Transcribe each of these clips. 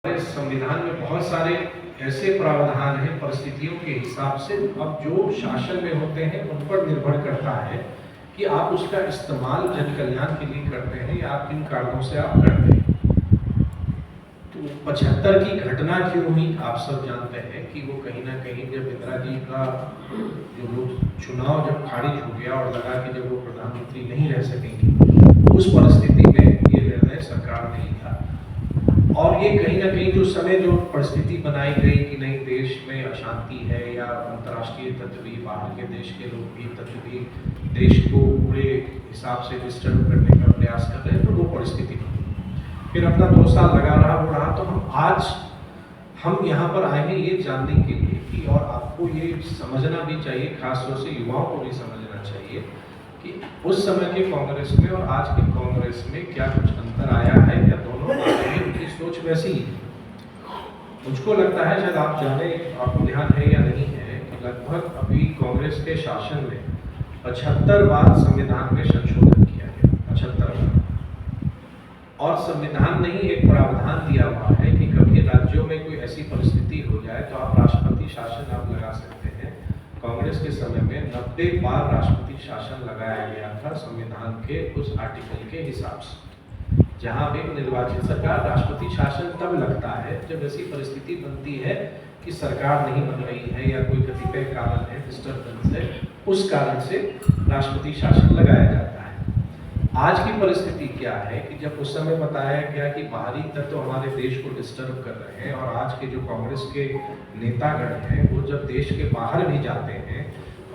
संविधान में बहुत सारे ऐसे प्रावधान हैं परिस्थितियों के हिसाब से अब जो शासन में होते हैं उन पर निर्भर करता है कि आप उसका इस्तेमाल जन कल्याण के लिए करते हैं या आप किन कारणों से आप करते हैं। तो 75 की घटना क्यों हुई आप सब जानते हैं कि वो कहीं ना कहीं जब इंदिरा जी का जो चुनाव जब खारिज हो गया और लगा कि जब वो प्रधानमंत्री नहीं रह सकेंगी उस परिस्थिति में ये निर्णय सरकार ने लिया। और ये कहीं ना कहीं जो समय जो परिस्थिति बनाई गई कि नहीं देश में अशांति है या अंतर्राष्ट्रीय तत्व भी बाहर के देश के लोग भी तत्व भी देश को पूरे हिसाब से डिस्टर्ब करने का प्रयास कर रहे हैं, तो वो परिस्थिति बनी। फिर अपना 2 साल लगा रहा हो रहा तो हम यहाँ पर आए हैं ये जानने के लिए कि और आपको ये समझना भी चाहिए, खासतौर से युवाओं को भी समझना चाहिए कि उस समय के कांग्रेस में और आज के कांग्रेस में क्या कुछ अंतर आया है या दोनों उनकी सोच वैसी ही। मुझको लगता है शायद आप जाने, आपको ध्यान है या नहीं है कि लगभग अभी कांग्रेस के शासन में 75 बार संविधान में संशोधन किया गया, 75 बार। और संविधान ने ही एक प्रावधान दिया हुआ है कि कभी राज्यों में कोई ऐसी परिस्थिति हो जाए तो आप राष्ट्रपति शासन आप लगा सकते हैं। कांग्रेस के समय में 90 बार राष्ट्रपति शासन लगाया गया था संविधान के उस आर्टिकल के हिसाब से, जहां भी निर्वाचित सरकार राष्ट्रपति शासन तब लगता है जब ऐसी परिस्थिति बनती है कि सरकार नहीं बन रही है या कोई कतिपय कारण है डिस्टर्बेंस है, उस कारण से राष्ट्रपति शासन लगाया जाता है। आज की परिस्थिति क्या है कि जब उस समय बताया गया कि बाहरी तत्व हमारे देश को डिस्टर्ब कर रहे हैं और आज के जो कांग्रेस के नेतागण हैं वो जब देश के बाहर भी जाते हैं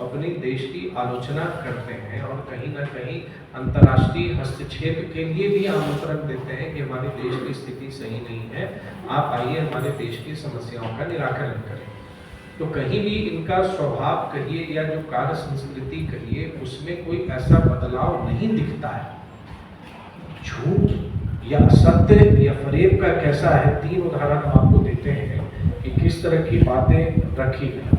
अपने देश की आलोचना करते हैं और कहीं ना कहीं अंतर्राष्ट्रीय हस्तक्षेप के लिए भी आमंत्रण देते हैं कि हमारे देश की स्थिति सही नहीं है, आप आइए हमारे देश की समस्याओं का निराकरण करें। तो कहीं भी इनका स्वभाव कहिए या जो कार्य संस्कृति कहिए उसमें कोई ऐसा बदलाव नहीं दिखता है। झूठ या असत्य या फरेब का कैसा है, 3 उदाहरण हम आपको देते हैं कि किस तरह की बातें रखी गई।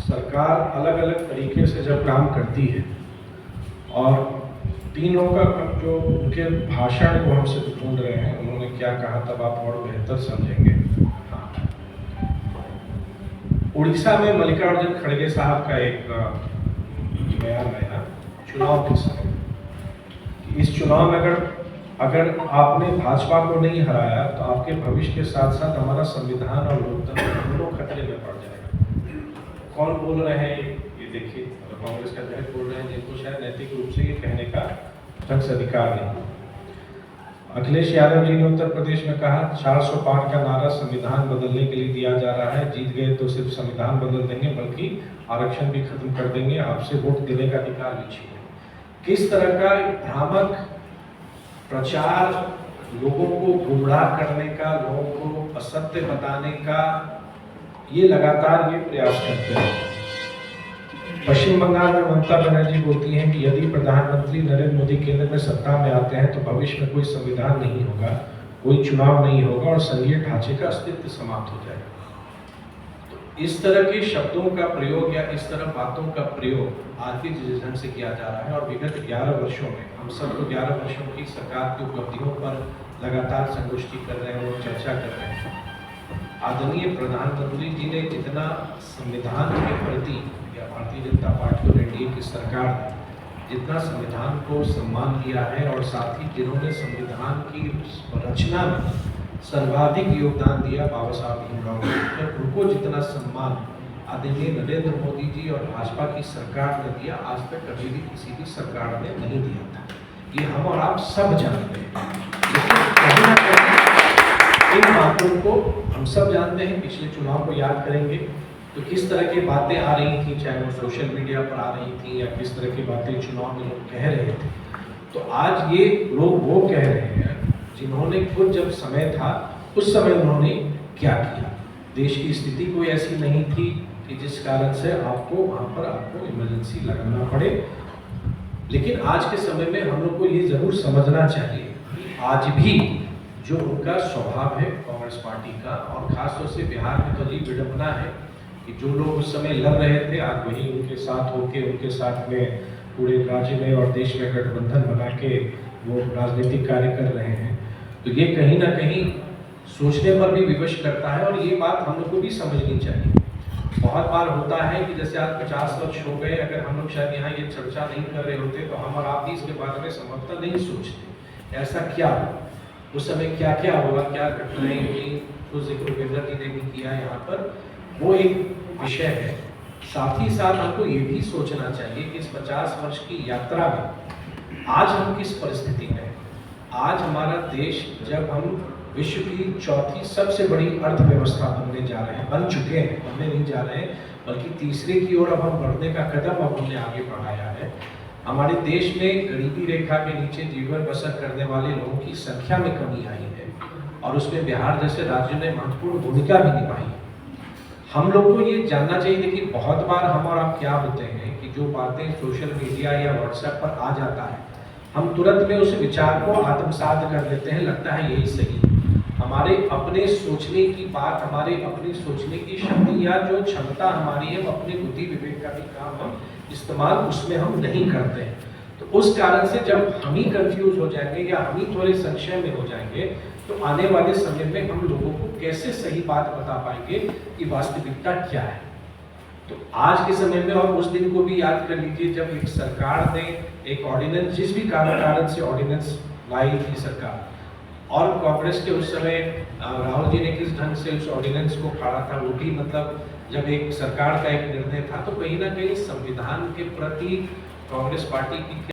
सरकार अलग अलग तरीके से जब काम करती है और तीनों का जो उनके भाषण को हम सिर्फ ढूंढ रहे हैं, उन्होंने क्या कहा तब आप और बेहतर समझेंगे। हाँ। उड़ीसा में मल्लिकार्जुन खड़गे साहब का एक बयान आया चुनाव के समय कि इस चुनाव में अगर आपने भाजपा को नहीं हराया तो आपके भविष्य के साथ साथ हमारा संविधान और लोकतंत्र दोनों खतरे में पड़ जाएगा। कौन बोल रहे हैं ये देखिए, कांग्रेस का अध्यक्ष बोल रहे हैं जिनको शायद नैतिक रूप से ये कहने का ढंग से अधिकार नहीं। अखिलेश यादव जी ने उत्तर प्रदेश में कहा 400 पार का नारा संविधान बदलने के लिए दिया जा रहा है, जीत गए तो सिर्फ संविधान बदल देंगे बल्कि आरक्षण भी खत्म कर देंगे, आपसे वोट देने का अधिकार भी छीन लेंगे। किस तरह का भ्रामक प्रचार, लोगों को गुमराह करने का, लोगों को असत्य बताने का ये लगातार ये प्रयास करते हैं। पश्चिम बंगाल में ममता बनर्जी बोलती हैं कि यदि प्रधानमंत्री नरेंद्र मोदी केंद्र में सत्ता में आते हैं तो भविष्य में कोई संविधान नहीं होगा, कोई चुनाव नहीं होगा और संघीय ढांचे का अस्तित्व समाप्त हो जाएगा। तो इस तरह के शब्दों का प्रयोग या इस तरह बातों का प्रयोग आज के जिस ढंग से किया जा रहा है और विगत 11 वर्षों में हम सबको 11 वर्षों की सरकार की उपलब्धियों पर लगातार संगोष्ठी कर रहे हैं और चर्चा कर रहे हैं। आदरणीय प्रधानमंत्री जी ने जितना संविधान के प्रति या भारतीय जनता पार्टी और एनडीए की सरकार ने जितना संविधान को सम्मान दिया है और साथ ही जिन्होंने संविधान की रचना में सर्वाधिक योगदान दिया बाबा साहब भीमराव अम्बेडकर, उनको जितना सम्मान आदरणीय नरेंद्र मोदी जी और भाजपा की सरकार ने दिया आज तक कभी भी किसी भी सरकार ने नहीं दिया था। ये हम और आप सब जानते हैं। कहीं ना कहीं इन बातों को हम सब जानते हैं। पिछले चुनाव को याद करेंगे तो किस तरह की बातें आ रही थी, चाहे वो सोशल मीडिया पर आ रही थी या किस तरह की बातें चुनाव में लोग कह रहे थे। तो आज ये लोग वो कह रहे हैं जिन्होंने खुद जब समय था उस समय उन्होंने क्या किया। देश की स्थिति कोई ऐसी नहीं थी कि जिस कारण से आपको वहाँ पर आपको इमरजेंसी लगाना पड़े। लेकिन आज के समय में हम लोग को ये जरूर समझना चाहिए कि आज भी जो उनका स्वभाव है कांग्रेस पार्टी का, और खासतौर से बिहार में तो अजीब विडंबना है कि जो लोग उस समय लड़ रहे थे आज वही उनके साथ होके उनके साथ में पूरे राज्य में और देश में गठबंधन बना के वो राजनीतिक कार्य कर रहे हैं। तो ये कहीं ना कहीं सोचने पर भी विवश करता है और ये बात हम लोग को भी समझनी चाहिए। बहुत बार होता है कि जैसे आज 50 वर्ष हो गए, अगर हम लोग शायद यहाँ ये चर्चा नहीं कर रहे होते तो हम और आप भी इसके बारे में संभवतः नहीं सोचते ऐसा क्या उस समय क्या क्या हुआ, क्या घटनाएं हुई, तो जिक्र उपेंद्र जी ने भी किया यहाँ पर, वो एक विषय है। साथ ही साथ हमको ये भी सोचना चाहिए कि इस 50 वर्ष की यात्रा में आज हम किस परिस्थिति में हैं। आज हमारा देश, जब हम विश्व की चौथी सबसे बड़ी अर्थव्यवस्था बनने जा रहे हैं, बन चुके हैं, बनने नहीं जा रहे हैं, बल्कि तीसरे की ओर अब हम बढ़ने का कदम अब हमने आगे बढ़ाया है। हमारे देश में गरीबी रेखा के नीचे जीवन बसर करने वाले लोगों की संख्या में कमी आई है और उसमें बिहार जैसे राज्य ने महत्वपूर्ण भूमिका भी निभाई है। हम लोग को ये जानना चाहिए। देखिए, बहुत बार हम और आप क्या होते हैं कि जो बातें सोशल मीडिया या व्हाट्सएप पर आ जाता है, हम तुरंत में उस विचार को आत्मसात कर लेते हैं, लगता है यही सही। हमारे अपने सोचने की बात, हमारे अपनी सोचने की शक्ति या जो क्षमता हमारी है, वो अपने बुद्धि विवेक का भी काम हम इस्तेमाल उसमें हम नहीं करते हैं। तो उस कारण से जब हम ही कंफ्यूज हो जाएंगे या हम ही थोड़े संशय में हो जाएंगे, तो आने वाले समय में हम लोगों को कैसे सही बात बता पाएंगे कि वास्तविकता क्या है। तो आज के समय में, और उस दिन को भी याद कर लीजिए जब एक सरकार ने एक ऑर्डिनेंस, जिस भी कारण से ऑर्डिनेंस लाई थी सरकार, और कांग्रेस के उस समय राहुल जी ने किस ढंग से उस ऑर्डिनेंस को फाड़ा था, वो भी मतलब जब एक सरकार का एक निर्णय था, तो कहीं ना कहीं संविधान के प्रति कांग्रेस पार्टी की